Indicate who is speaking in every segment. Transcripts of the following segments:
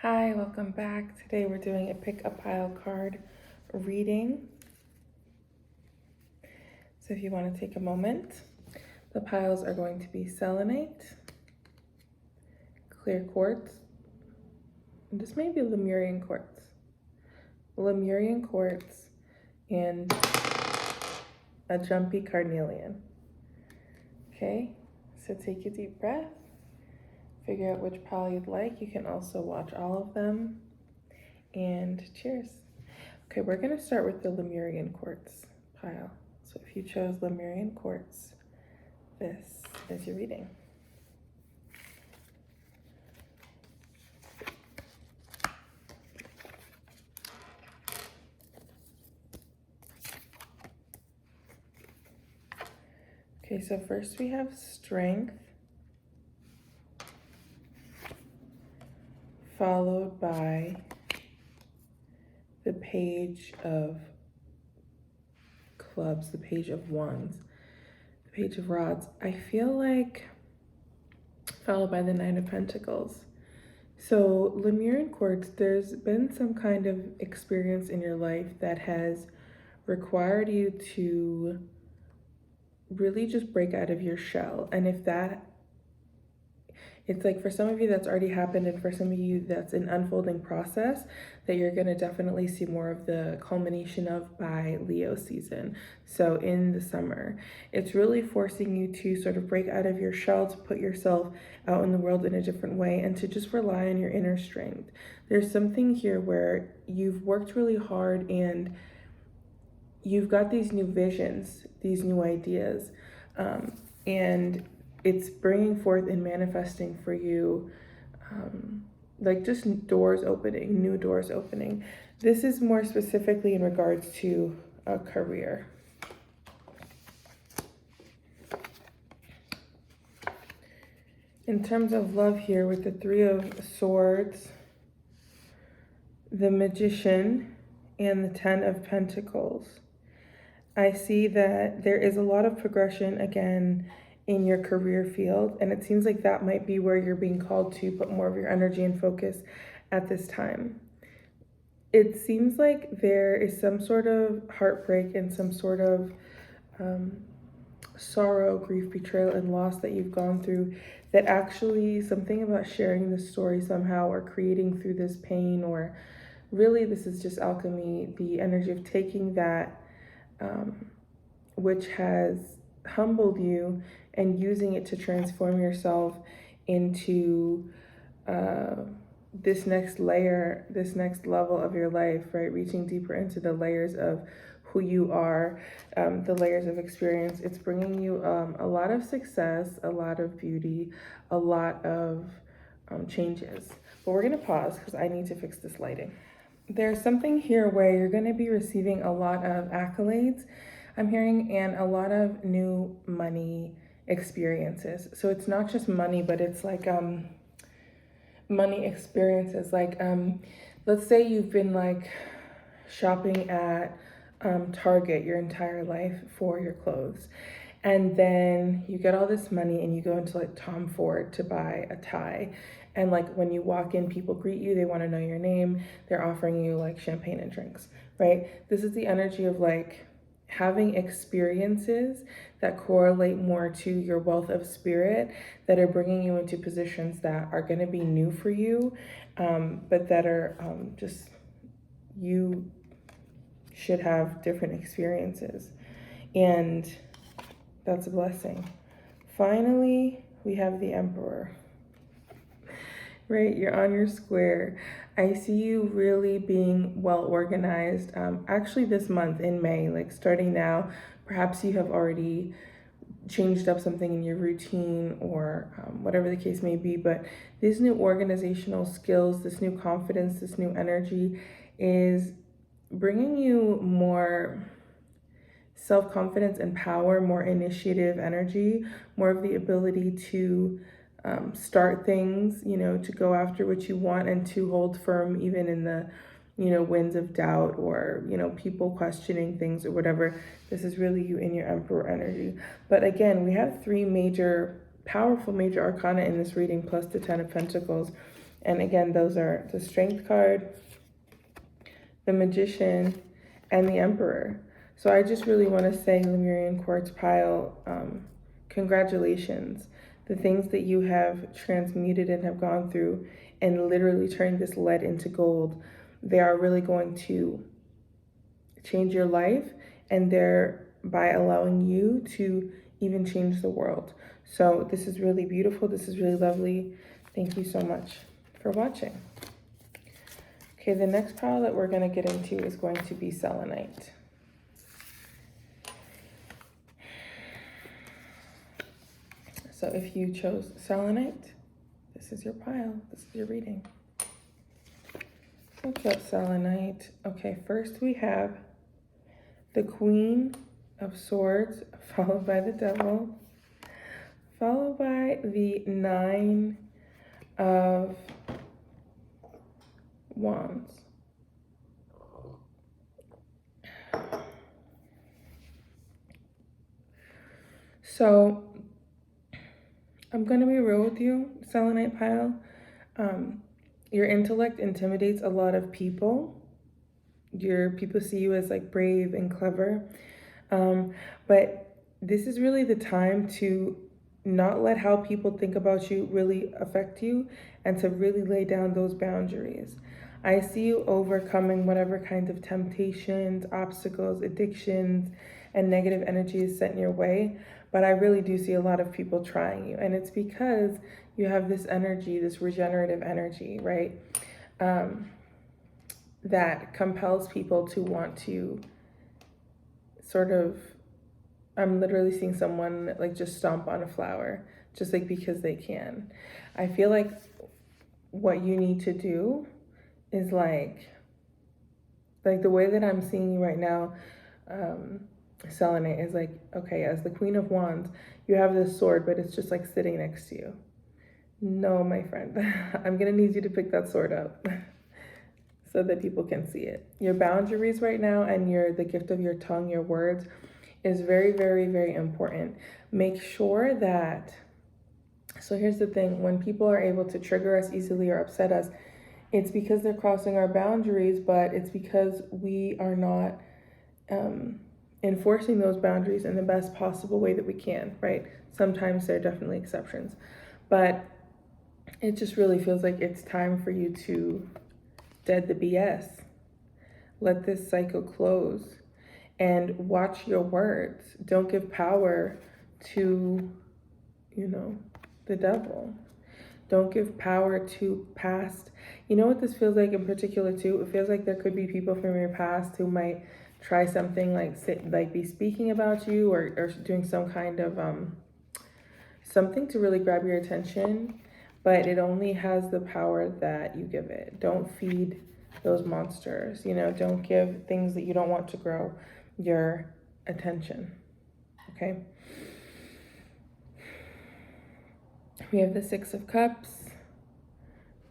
Speaker 1: Hi, welcome back. Today we're doing a pick a pile card reading. So if you want to take a moment, the piles are going to be selenite, clear quartz, and this may be lemurian quartz, and a jumpy carnelian. Okay, so take a deep breath. Figure out which pile you'd like. You can also watch all of them. And cheers. Okay, we're going to start with the lemurian quartz pile. So if you chose lemurian quartz, this is your reading. Okay, so first we have strength, followed by the page of clubs, the page of wands, the page of rods. I feel like followed by the Nine of Pentacles. So Lemurian quartz, there's been some kind of experience in your life that has required you to really just break out of your shell. And if that, it's like for some of you that's already happened, and for some of you that's an unfolding process that you're going to definitely see more of the culmination of by Leo season. So in the summer, it's really forcing you to sort of break out of your shell, to put yourself out in the world in a different way, and to just rely on your inner strength. There's something here where you've worked really hard and you've got these new visions, these new ideas, and it's bringing forth and manifesting for you, like just doors opening, new doors opening. This is more specifically in regards to a career. In terms of love here, with the Three of Swords, the Magician, and the Ten of Pentacles, I see that there is a lot of progression again in your career field, and it seems like that might be where you're being called to put more of your energy and focus at this time. It seems like there is some sort of heartbreak and some sort of sorrow, grief, betrayal, and loss that you've gone through, that actually something about sharing this story somehow, or creating through this pain, or really this is just alchemy, the energy of taking that which has humbled you and using it to transform yourself into this next layer, this next level of your life, right? Reaching deeper into the layers of who you are, the layers of experience. It's bringing you a lot of success, a lot of beauty, a lot of changes. But we're gonna pause because I need to fix this lighting. There's something here where you're gonna be receiving a lot of accolades, I'm hearing, and a lot of new money experiences. So it's not just money, but it's like money experiences. Like let's say you've been like shopping at Target your entire life for your clothes, and then you get all this money and you go into like Tom Ford to buy a tie, and like when you walk in, people greet you, they want to know your name, they're offering you like champagne and drinks, right? This is the energy of like having experiences that correlate more to your wealth of spirit, that are bringing you into positions that are going to be new for you, but that are just, you should have different experiences, and that's a blessing. Finally, we have the Emperor, right? You're on your square. I see you really being well organized. Actually, this month in May, like starting now, perhaps you have already changed up something in your routine, or whatever the case may be, but these new organizational skills, this new confidence, this new energy is bringing you more self-confidence and power, more initiative energy, more of the ability to start things, you know, to go after what you want and to hold firm even in the, you know, winds of doubt, or, you know, people questioning things or whatever. This is really you in your Emperor energy. But again, we have three major, powerful major arcana in this reading, plus the Ten of Pentacles. And again, those are the Strength card, the Magician, and the Emperor. So I just really want to say, Lemurian quartz pile, congratulations. The things that you have transmuted and have gone through and literally turned this lead into gold, they are really going to change your life, and thereby allowing you to even change the world. So this is really beautiful. This is really lovely. Thank you so much for watching. Okay, the next pile that we're going to get into is going to be selenite. So if you chose selenite, this is your pile. This is your reading. What's up, selenite? Okay, first we have the Queen of Swords, followed by the Devil, followed by the Nine of Wands. So I'm going to be real with you, selenite pile. Your intellect intimidates a lot of people. People see you as like brave and clever. But this is really the time to not let how people think about you really affect you, and to really lay down those boundaries. I see you overcoming whatever kinds of temptations, obstacles, addictions, and negative energies set in your way. But I really do see a lot of people trying you. And it's because you have this energy, this regenerative energy, right? That compels people to want to sort of, I'm literally seeing someone like just stomp on a flower, just like because they can. I feel like what you need to do is like the way that I'm seeing you right now, selenite, is like, okay, as the Queen of Wands, you have this sword, but it's just like sitting next to you. No, my friend, I'm gonna need you to pick that sword up so that people can see it. Your boundaries right now and the gift of your tongue, your words, is very, very, very important. Make sure that, so here's the thing, when people are able to trigger us easily or upset us, it's because they're crossing our boundaries, but it's because we are not enforcing those boundaries in the best possible way that we can, right? Sometimes there are definitely exceptions, but it just really feels like it's time for you to dead the BS. Let this cycle close and watch your words. Don't give power to, the devil. Don't give power to past. You know what this feels like in particular too? It feels like there could be people from your past who might try something like be speaking about you or doing some kind of something to really grab your attention, but it only has the power that you give it. Don't feed those monsters, don't give things that you don't want to grow your attention, okay? We have the Six of Cups,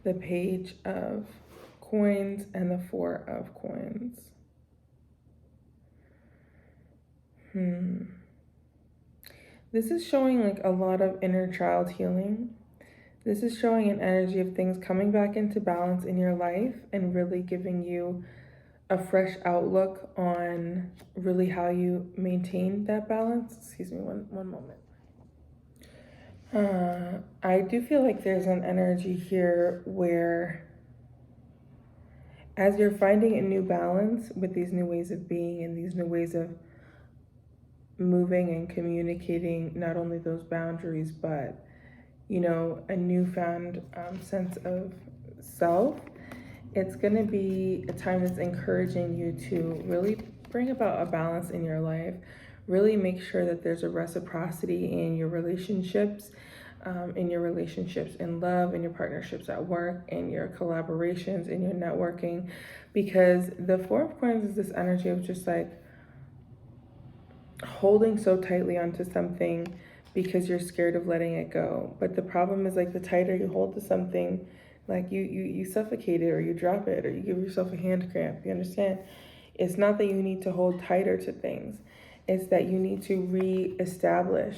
Speaker 1: the Page of Coins, and the Four of Coins. This is showing like a lot of inner child healing. This is showing an energy of things coming back into balance in your life and really giving you a fresh outlook on really how you maintain that balance. Excuse me, one moment. I do feel like there's an energy here where as you're finding a new balance with these new ways of being and these new ways of moving and communicating, not only those boundaries, but a newfound sense of self, it's going to be a time that's encouraging you to really bring about a balance in your life. Really make sure that there's a reciprocity in your relationships, in love, in your partnerships at work, in your collaborations, in your networking, because the Four of Coins is this energy of just like holding so tightly onto something because you're scared of letting it go. But the problem is like the tighter you hold to something, like you suffocate it, or you drop it, or you give yourself a hand cramp. You understand? It's not that you need to hold tighter to things. It's that you need to reestablish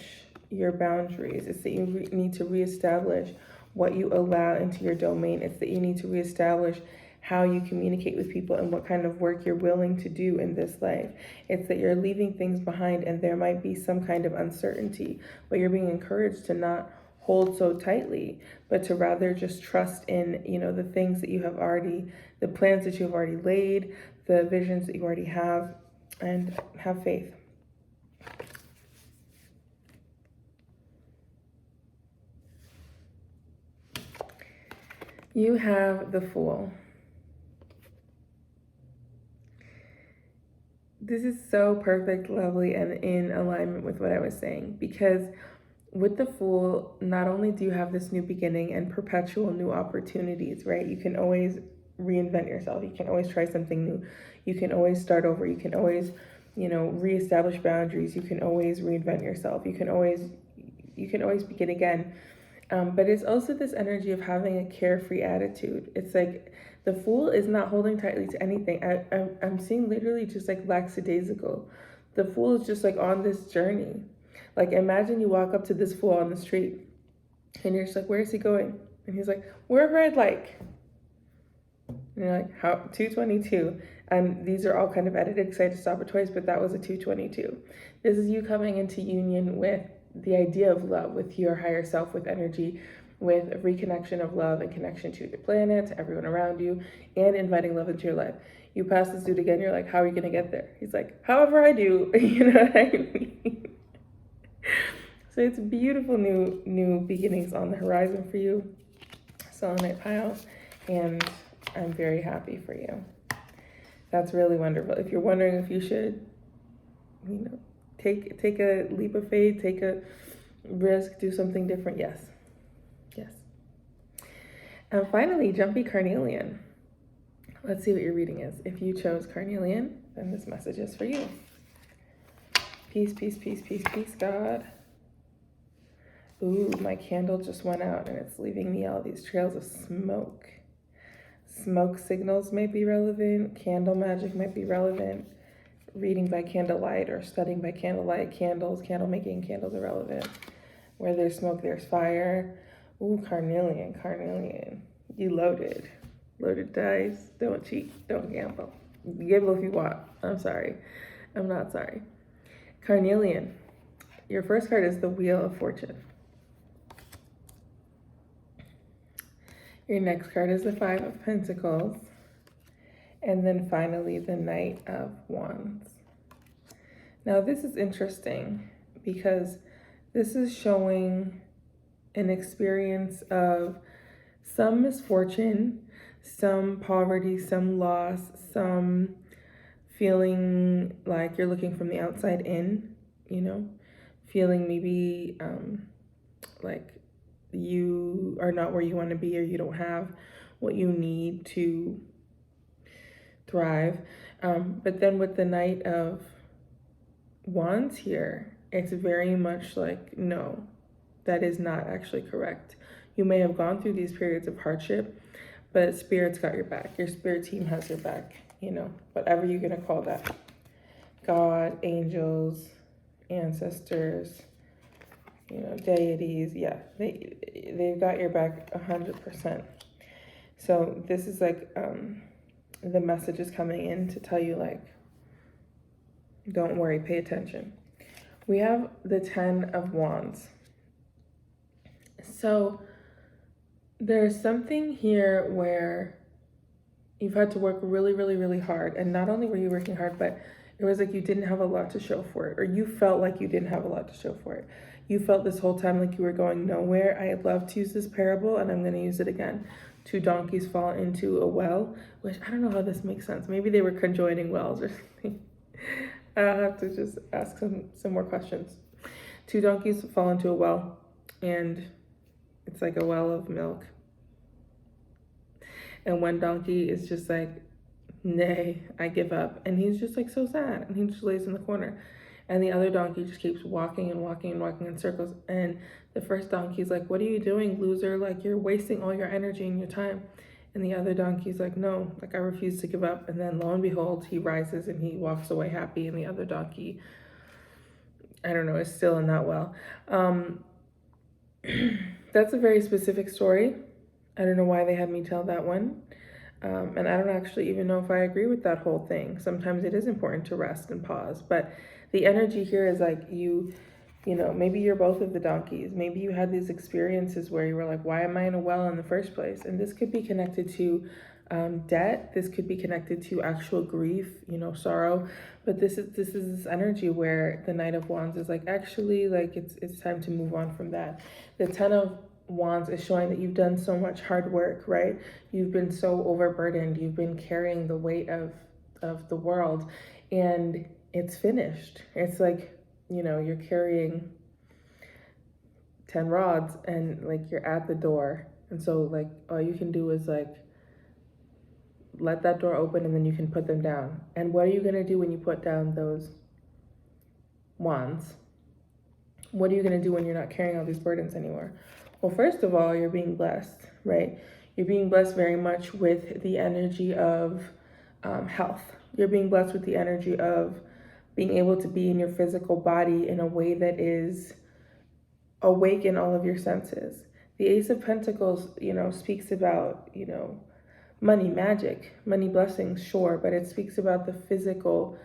Speaker 1: your boundaries. It's that you need to reestablish what you allow into your domain. It's that you need to reestablish how you communicate with people and what kind of work you're willing to do in this life. It's that you're leaving things behind and there might be some kind of uncertainty, but you're being encouraged to not hold so tightly, but to rather just trust in, the things that you have already, the plans that you have already laid, the visions that you already have, and have faith. You have the Fool. This is so perfect, lovely, and in alignment with what I was saying, because with the Fool, not only do you have this new beginning and perpetual new opportunities, right? You can always reinvent yourself. You can always try something new. You can always start over. You can always, reestablish boundaries. You can always reinvent yourself. You can always begin again. But it's also this energy of having a carefree attitude. It's like the Fool is not holding tightly to anything. I'm seeing literally just like lackadaisical. The Fool is just like on this journey. Like imagine you walk up to this Fool on the street and you're just like, where is he going? And he's like, wherever I'd like. And you're like, how? 222. And these are all kind of edited because I had to stop it twice, but that was a 222. This is you coming into union with the idea of love, with your higher self, with energy, with a reconnection of love and connection to the planet, to everyone around you, and inviting love into your life. You pass this dude again, you're like, how are you going to get there? He's like, however I do. You know what I mean? So it's beautiful new beginnings on the horizon for you, selenite pile, and I'm very happy for you. That's really wonderful. If you're wondering if you should, take a leap of faith, take a risk, do something different, yes. And finally, jumpy carnelian. Let's see what your reading is. If you chose carnelian, then this message is for you. Peace, peace, peace, peace, peace, God. Ooh, my candle just went out and it's leaving me all these trails of smoke. Smoke signals may be relevant. Candle magic might be relevant. Reading by candlelight or studying by candlelight. Candles, candle making candles are relevant. Where there's smoke, there's fire. Ooh, carnelian. You loaded. Loaded dice. Don't cheat. Don't gamble. Gamble if you want. I'm sorry. I'm not sorry. Carnelian. Your first card is the Wheel of Fortune. Your next card is the Five of Pentacles. And then finally, the Knight of Wands. Now, this is interesting because this is showing an experience of some misfortune, some poverty, some loss, some feeling like you're looking from the outside in, feeling maybe like you are not where you want to be or you don't have what you need to thrive. But then with the Knight of Wands here, it's very much like, no, that is not actually correct. You may have gone through these periods of hardship, but Spirit's got your back. Your spirit team has your back, whatever you're going to call that. God, angels, ancestors, deities. Yeah, they've got your back 100%. So this is like, the message is coming in to tell you, like, don't worry, pay attention. We have the 10 of Wands. So there's something here where you've had to work really, really, really hard. And not only were you working hard, but it was like you didn't have a lot to show for it, or you felt like you didn't have a lot to show for it. You felt this whole time like you were going nowhere. I love to use this parable, and I'm going to use it again. 2 donkeys fall into a well, which I don't know how this makes sense. Maybe they were conjoining wells or something. I'll have to just ask some more questions. 2 donkeys fall into a well, and it's like a well of milk. And one donkey is just like, nay, I give up. And he's just like so sad, and he just lays in the corner. And the other donkey just keeps walking and walking and walking in circles. And the first donkey's like, what are you doing, loser? Like, you're wasting all your energy and your time. And the other donkey's like, no, like, I refuse to give up. And then lo and behold, he rises and he walks away happy. And the other donkey, I don't know, is still in that well. That's a very specific story. I don't know why they had me tell that one. And I don't actually even know if I agree with that whole thing. Sometimes it is important to rest and pause. But the energy here is like you know, maybe you're both of the donkeys. Maybe you had these experiences where you were like, why am I in a well in the first place? And this could be connected to debt. This could be connected to actual grief, you know, sorrow. But this is this energy where the Knight of Wands is like, actually, like it's time to move on from that. The Ten of Wands is showing that you've done so much hard work, right? You've been so overburdened. You've been carrying the weight of the world, and it's finished. It's like, you know, you're carrying 10 rods and like you're at the door. And so like all you can do is like let that door open and then you can put them down. And what are you going to do when you put down those wands? What are you going to do when you're not carrying all these burdens anymore? Well, first of all, you're being blessed, right? You're being blessed very much with the energy of health. You're being blessed with the energy of being able to be in your physical body in a way that is awake in all of your senses. The Ace of Pentacles, you know, speaks about, you know, money, magic, money, blessings, sure, but it speaks about the physical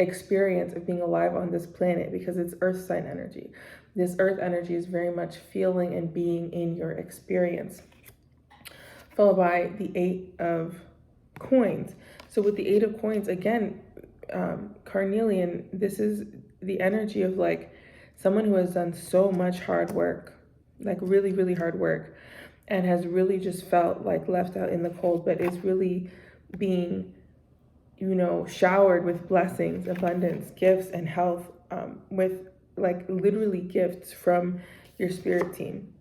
Speaker 1: experience of being alive on this planet because it's earth sign energy. This earth energy is very much feeling and being in your experience. Followed by the Eight of Coins. So with the Eight of Coins, again, carnelian, this is the energy of like someone who has done so much hard work, like really, really hard work, and has really just felt like left out in the cold, but is really being, you know, showered with blessings, abundance, gifts, and health, with like literally gifts from your spirit team.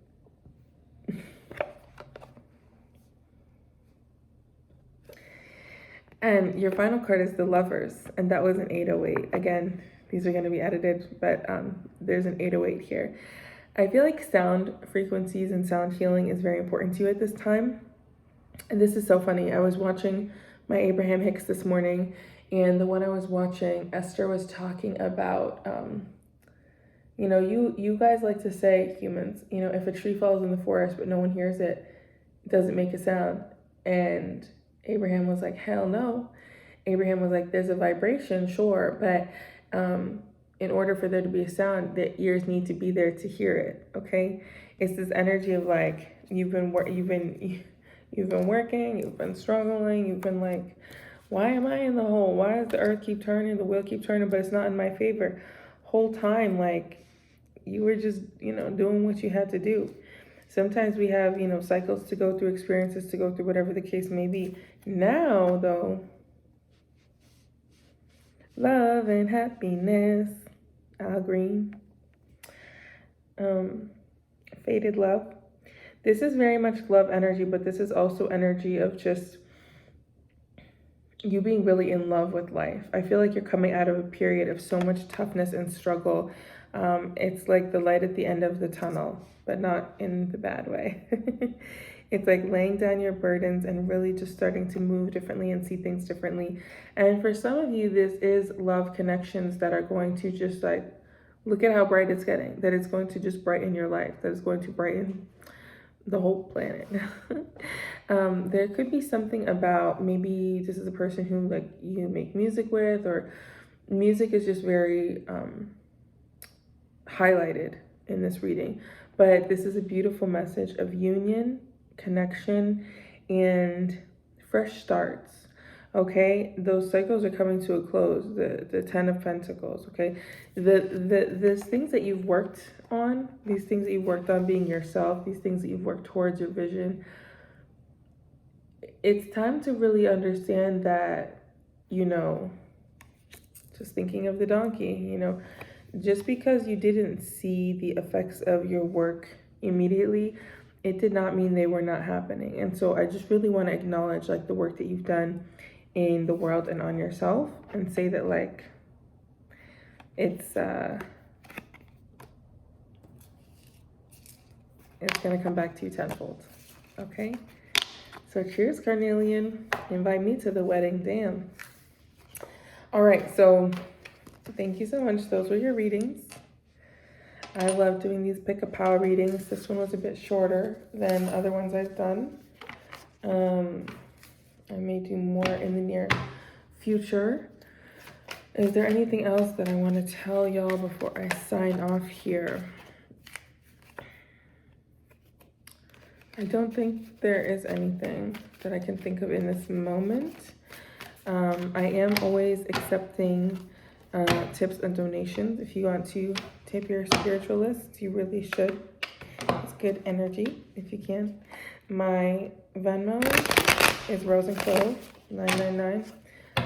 Speaker 1: And your final card is the Lovers, and that was an 808. Again, these are going to be edited, but there's an 808 here. I feel like sound frequencies and sound healing is very important to you at this time. And this is so funny. I was watching my Abraham Hicks this morning, and the one I was watching, Esther was talking about, you know, you guys like to say, humans, you know, if a tree falls in the forest but no one hears it, it doesn't make a sound. And Abraham was like, hell no. Abraham was like, there's a vibration, sure, but in order for there to be a sound, the ears need to be there to hear it, okay? It's this energy of like, you've been working, you've been struggling, you've been like, why am I in the hole? Why does the earth keep turning, the wheel keep turning, but it's not in my favor? Whole time, like, you were just, you know, doing what you had to do. Sometimes we have, you know, cycles to go through, experiences to go through, whatever the case may be. Now, though, love and happiness, Al Green, faded love. This is very much love energy, but this is also energy of just you being really in love with life. I feel like you're coming out of a period of so much toughness and struggle. It's like the light at the end of the tunnel, but not in the bad way. It's like laying down your burdens and really just starting to move differently and see things differently. And for some of you, this is love connections that are going to just like, look at how bright it's getting, that it's going to just brighten your life, that it's going to brighten the whole planet. There could be something about, maybe this is a person who like you make music with, or music is just very highlighted in this reading. But this is a beautiful message of union, connection, and fresh starts. Okay, those cycles are coming to a close. The Ten of Pentacles. Okay, the things that you've worked on, these things that you've worked on being yourself, these things that you've worked towards your vision. It's time to really understand that, you know, just thinking of the donkey, you know, just because you didn't see the effects of your work immediately, it did not mean they were not happening. And so I just really want to acknowledge like the work that you've done in the world and on yourself, and say that like it's gonna come back to you tenfold. Okay, so cheers, carnelian. Invite me to the wedding. Damn. All right, so thank you so much. Those were your readings. I love doing these pick a power readings. This one was a bit shorter than other ones I've done. I may do more in the near future. Is there anything else that I want to tell y'all before I sign off here? I don't think there is anything that I can think of in this moment. I am always accepting tips and donations. If you want to tip your spiritualist, you really should. It's good energy if you can. My Venmo is Rose and Clove 999.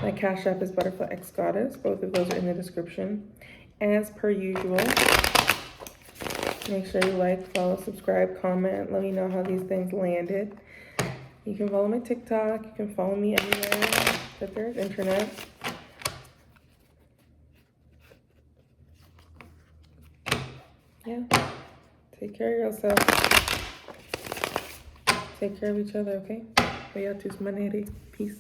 Speaker 1: My Cashapp is ButterflyxGoddess. Both of those are in the description. As per usual, make sure you like, follow, subscribe, comment. Let me know how these things landed. You can follow my TikTok. You can follow me anywhere that there's internet. Yeah. Take care of yourself. Take care of each other, okay? Beatus manere. Peace.